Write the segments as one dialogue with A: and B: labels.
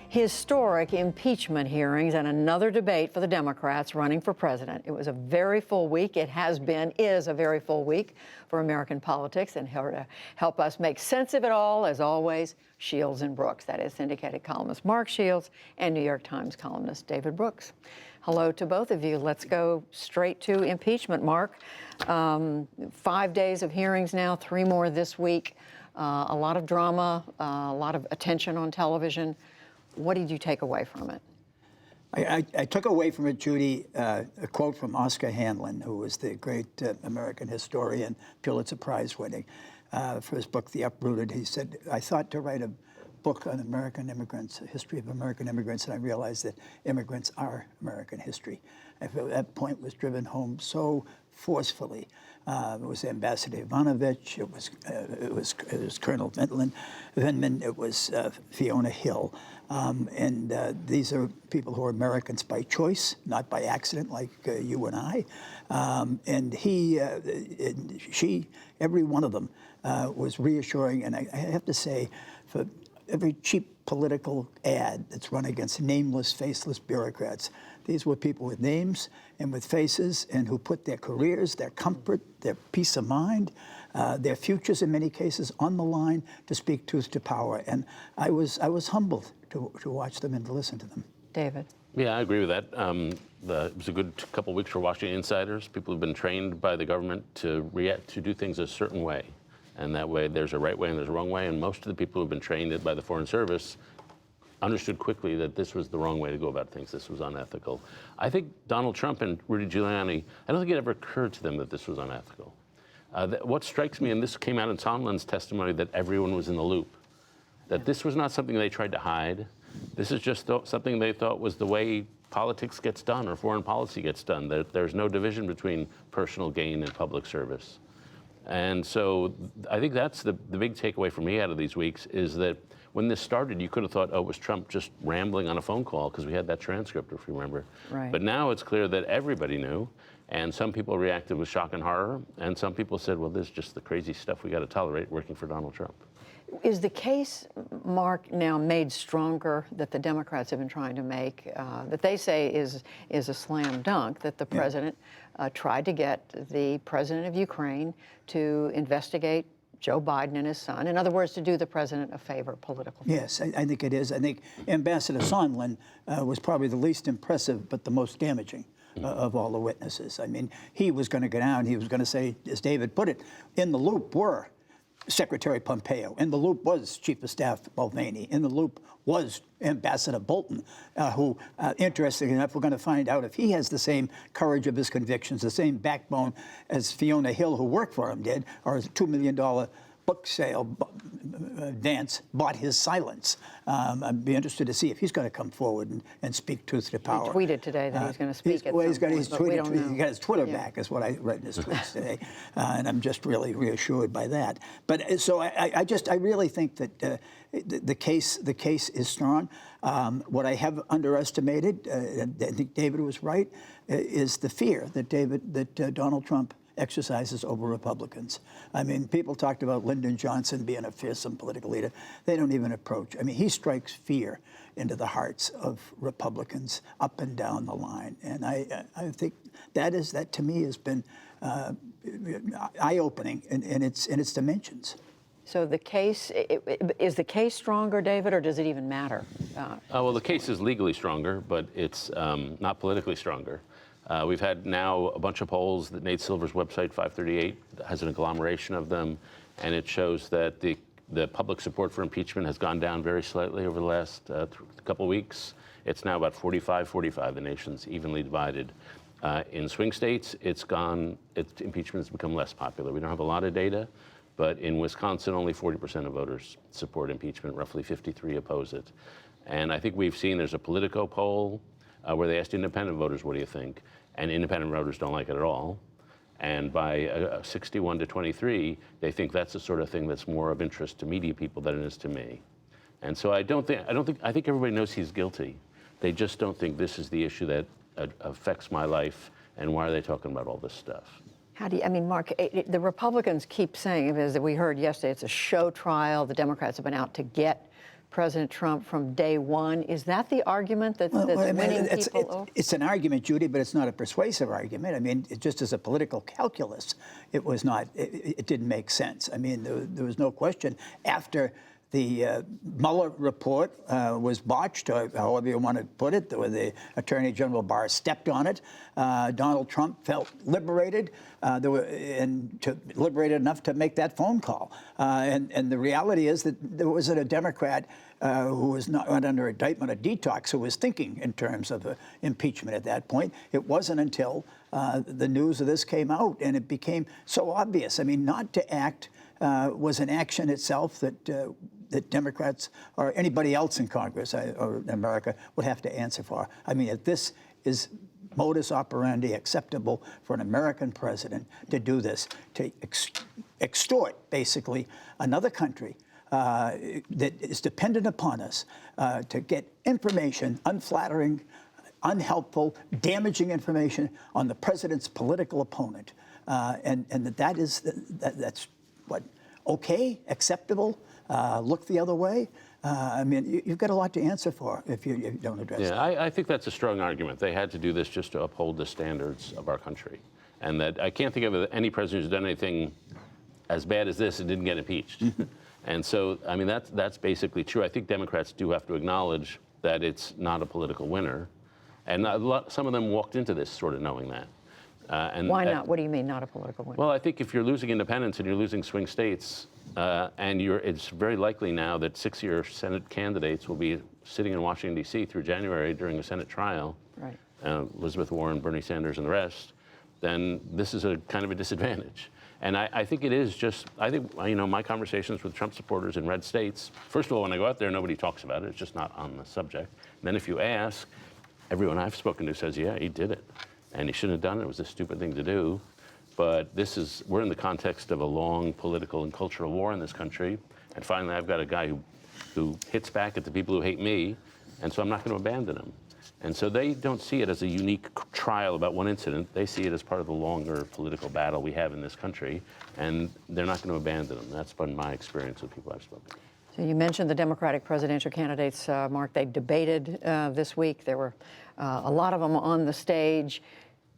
A: Historic impeachment hearings and another debate for the Democrats running for president. It was a very full week. It is a very full week for American politics. And here to help us make sense of it all, as always, Shields and Brooks. That is syndicated columnist Mark Shields and New York Times columnist David Brooks. Hello to both of you. Let's go straight to impeachment, Mark. 5 days of hearings now, 3 more this week. A lot of drama, a lot of attention on television. What did you take away from it?
B: I took away from it, Judy, a quote from Oscar Handlin, who was the great American historian, Pulitzer Prize winning, for his book, The Uprooted. He said, I thought to write a book on American immigrants, a history of American immigrants, and I realized that immigrants are American history. That point was driven home so forcefully. It was Ambassador Ivanovich, it was Colonel Vindman, it was Fiona Hill. These are people who are Americans by choice, not by accident like you and I. She, every one of them was reassuring. And I have to say, for every cheap political ad that's run against nameless, faceless bureaucrats, these were people with names and with faces and who put their careers, their comfort, their peace of mind, their futures in many cases on the line to speak truth to power. And I was humbled to watch them and to listen to them.
A: David?
C: Yeah, I agree with that. It was a good couple of weeks for Washington insiders, people who've been trained by the government to do things a certain way. And that way there's a right way and there's a wrong way. And most of the people who've been trained by the Foreign Service understood quickly that this was the wrong way to go about things. This was unethical. I think Donald Trump and Rudy Giuliani, I don't think it ever occurred to them that this was unethical. What strikes me, and this came out in Sondland's testimony, that everyone was in the loop, that this was not something they tried to hide. This is just something they thought was the way politics gets done or foreign policy gets done. There's no division between personal gain and public service. And so I think that's the big takeaway for me out of these weeks is that when this started, you could have thought, oh, it was Trump just rambling on a phone call because we had that transcript, if you remember.
A: Right.
C: But now it's clear that everybody knew, and some people reacted with shock and horror, and some people said, well, this is just the crazy stuff we got to tolerate working for Donald Trump.
A: Is the case, Mark, now made stronger that the Democrats have been trying to make, that they say is a slam dunk, that the president tried to get the president of Ukraine to investigate Joe Biden and his son? In other words, to do the president a favor, political favor.
B: Yes, I think it is. I think Ambassador Sondland was probably the least impressive but the most damaging of all the witnesses. I mean, he was going to go down, he was going to say, as David put it, in the loop were Secretary Pompeo. In the loop was Chief of Staff Mulvaney. In the loop was Ambassador Bolton, who, interestingly enough, we're going to find out if he has the same courage of his convictions, the same backbone as Fiona Hill, who worked for him, did, or his $2 million book sale dance bought his silence. I'd be interested to see if he's going to come forward and speak truth to power.
A: He tweeted today that he's going to speak at
B: he's got
A: some point,
B: he got his Twitter back, is what I read in his tweets today, and I'm just really reassured by that. But so I really think that the case is strong. What I have underestimated, I think David was right, is the fear that Donald Trump exercises over Republicans. I mean, people talked about Lyndon Johnson being a fearsome political leader. They don't even approach. I mean, he strikes fear into the hearts of Republicans up and down the line. And I think that to me has been eye-opening in its dimensions.
A: So the case, is the case stronger, David, or does it even matter?
C: Well, the case is legally stronger, but it's not politically stronger. We've had now a bunch of polls that Nate Silver's website, 538, has an agglomeration of them, and it shows that the public support for impeachment has gone down very slightly over the last couple of weeks. It's now about 45-45. The nation's evenly divided. In swing states, impeachment has become less popular. We don't have a lot of data, but in Wisconsin, only 40% of voters support impeachment, roughly 53 oppose it. And I think we've seen there's a Politico poll where they asked independent voters, what do you think? And independent voters don't like it at all. And by 61-23, they think that's the sort of thing that's more of interest to media people than it is to me. And so I think everybody knows he's guilty. They just don't think this is the issue that affects my life, and why are they talking about all this stuff?
A: Mark, the Republicans keep saying, as we heard yesterday, it's a show trial. The Democrats have been out to get President Trump from day one. Is that the argument that's winning people over?
B: It's an argument, Judy, but it's not a persuasive argument. I mean, just as a political calculus, it was not. It didn't make sense. I mean, there was no question after the Mueller report was botched, or however you want to put it, where the Attorney General Barr stepped on it. Donald Trump felt liberated, liberated enough to make that phone call. And the reality is that there wasn't a Democrat who was not under indictment or detox who was thinking in terms of impeachment at that point. It wasn't until the news of this came out and it became so obvious. I mean, not to act was an action itself that Democrats or anybody else in Congress or in America would have to answer for. I mean, if this is modus operandi acceptable for an American president to do this, to extort basically another country that is dependent upon us to get information, unflattering, unhelpful, damaging information on the president's political opponent, and that's what, okay, acceptable, look the other way. I mean, you've got a lot to answer for if you don't address it.
C: Yeah, I think that's a strong argument. They had to do this just to uphold the standards of our country. And that I can't think of any president who's done anything as bad as this and didn't get impeached. And so, I mean, that's basically true. I think Democrats do have to acknowledge that it's not a political winner. And some of them walked into this sort of knowing that.
A: Why not? What do you mean, not a political winner?
C: Well, I think if you're losing independents and you're losing swing states, and it's very likely now that 6 of your Senate candidates will be sitting in Washington, D.C. through January during a Senate trial,
A: right.
C: Elizabeth Warren, Bernie Sanders, and the rest, then this is a kind of a disadvantage. And I think it is just, I think, my conversations with Trump supporters in red states, first of all, when I go out there, nobody talks about it. It's just not on the subject. And then if you ask, everyone I've spoken to says, yeah, he did it. And he shouldn't have done it. It was a stupid thing to do. But we're in the context of a long political and cultural war in this country. And finally, I've got a guy who hits back at the people who hate me. And so I'm not going to abandon him. And so they don't see it as a unique trial about one incident. They see it as part of the longer political battle we have in this country. And they're not going to abandon him. That's been my experience with people I've spoken to.
A: So you mentioned the Democratic presidential candidates, Mark. They debated this week. There were a lot of them on the stage.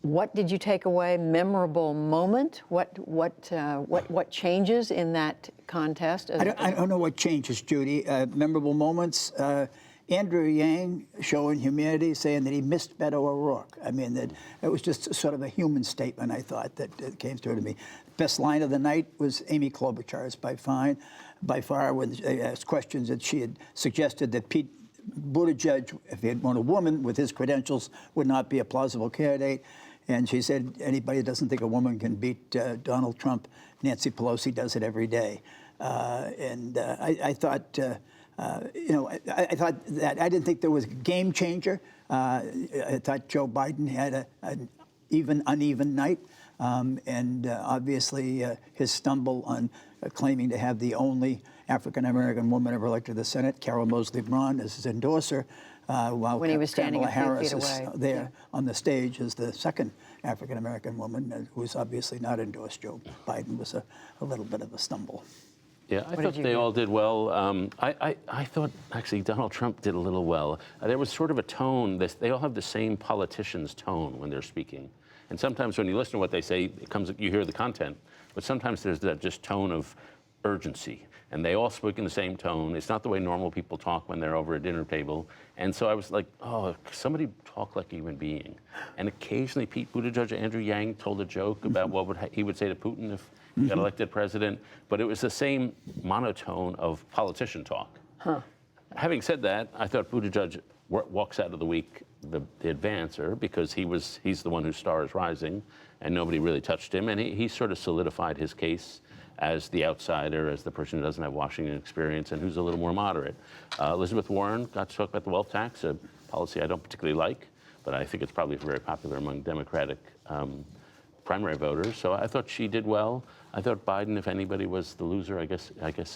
A: What did you take away? Memorable moment? What changes in that contest?
B: I don't know what changes, Judy. Memorable moments. Andrew Yang showing humanity, saying that he missed Beto O'Rourke. I mean, that it was just sort of a human statement, I thought, that came through to me. Best line of the night was Amy Klobuchar's by far, when they asked questions that she had suggested that Pete Buttigieg, if he had won a woman with his credentials, would not be a plausible candidate. And she said, anybody who doesn't think a woman can beat Donald Trump, Nancy Pelosi does it every day. I thought, I thought that I didn't think there was a game changer. I thought Joe Biden had an uneven night. Obviously, his stumble on claiming to have the only African-American woman ever elected to the Senate, Carol Moseley Braun, as his endorser, while
A: when he was standing
B: Kamala
A: a few
B: Harris
A: feet away.
B: is there on the stage as the second African-American woman, who was obviously not endorsed Joe Biden, was a little bit of a stumble.
C: Yeah, I thought they all did well. I thought, actually, Donald Trump did a little well. There was sort of a tone. They all have the same politician's tone when they're speaking. And sometimes when you listen to what they say, you hear the content. But sometimes there's that just tone of urgency. And they all speak in the same tone. It's not the way normal people talk when they're over a dinner table. And so I was like, oh, somebody talk like a human being. And occasionally Pete Buttigieg, Andrew Yang told a joke about what he would say to Putin if he got elected president. But it was the same monotone of politician talk.
A: Huh.
C: Having said that, I thought Buttigieg walks out of the week the advancer, because he's the one whose star is rising, and nobody really touched him. And he sort of solidified his case as the outsider, as the person who doesn't have Washington experience and who's a little more moderate. Elizabeth Warren got to talk about the wealth tax, a policy I don't particularly like, but I think it's probably very popular among Democratic primary voters. So I thought she did well. I thought Biden, if anybody was the loser, I guess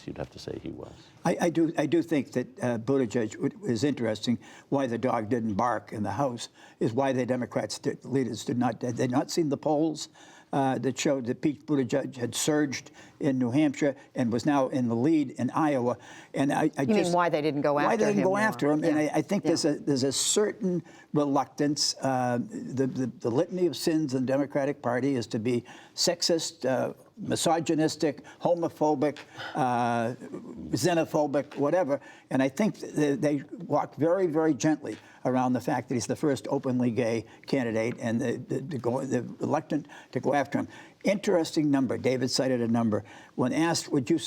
C: you'd have to say he was.
B: I do think that Buttigieg is interesting. Why the dog didn't bark in the House is why the Democrats leaders did not seen the polls that showed that Pete Buttigieg had surged in New Hampshire and was now in the lead in Iowa. And I
A: You mean why they didn't go after him?
B: Why they didn't go
A: more?
B: after him? And
A: Yeah.
B: I think there's a certain reluctance. The litany of sins in the Democratic Party is to be sexist, misogynistic, homophobic, xenophobic, whatever. And I think they walk very, very gently around the fact that he's the first openly gay candidate, and they're reluctant to go after him. Interesting number. David cited a number. When asked, would you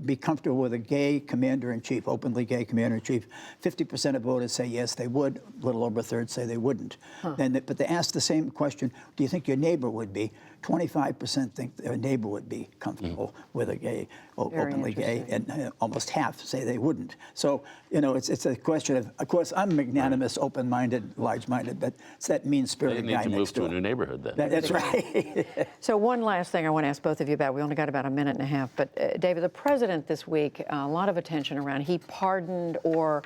B: be comfortable with a gay commander-in-chief, openly gay commander-in-chief, 50% of voters say yes, they would. A little over a third say they wouldn't. But they asked the same question, do you think your neighbor would be? 25% think their neighbor would be comfortable with a gay, openly gay, and almost half say they wouldn't. So, you know, it's a question of course, I'm magnanimous, open-minded, large-minded, but it's that
C: They
B: mean-spirited
C: need
B: guy
C: to move
B: next
C: to a
B: door.
C: new neighborhood then.
B: That's right.
A: So one last thing I want to ask both of you about. We only got about a minute and a half. But David, the president this week, a lot of attention around. He pardoned or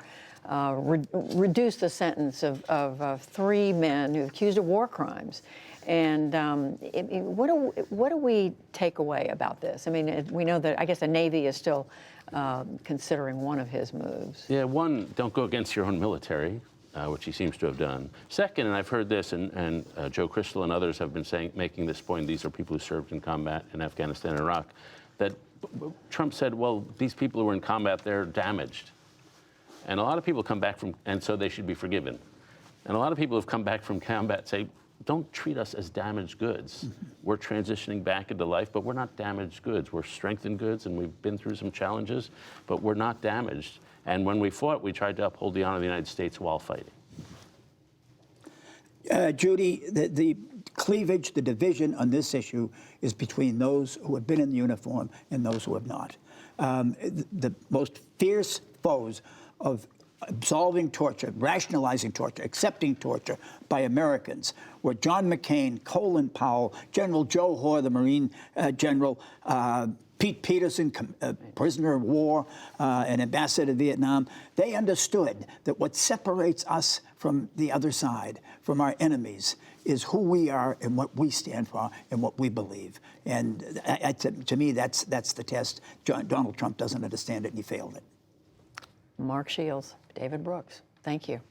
A: reduced the sentence of 3 men who accused of war crimes. And what do we take away about this? I mean, we know that I guess the Navy is still considering one of his moves.
C: Yeah, one, don't go against your own military, which he seems to have done. Second, and I've heard this, and Joe Crystal and others have been making this point, these are people who served in combat in Afghanistan and Iraq, that Trump said, well, these people who were in combat, they're damaged. And a lot of people come back from, and so they should be forgiven. And a lot of people who've come back from combat say, don't treat us as damaged goods. We're transitioning back into life, but we're not damaged goods. We're strengthened goods, and we've been through some challenges, but we're not damaged. And when we fought, we tried to uphold the honor of the United States while fighting.
B: Judy, the cleavage, the division on this issue is between those who have been in the uniform and those who have not. The most fierce foes of absolving torture, rationalizing torture, accepting torture by Americans were John McCain, Colin Powell, General Joe Hoare, the Marine general, Pete Peterson, prisoner of war, and ambassador to Vietnam. They understood that what separates us from the other side, from our enemies, is who we are and what we stand for and what we believe. And to me, that's the test. Donald Trump doesn't understand it, and he failed it.
A: Mark Shields, David Brooks, thank you.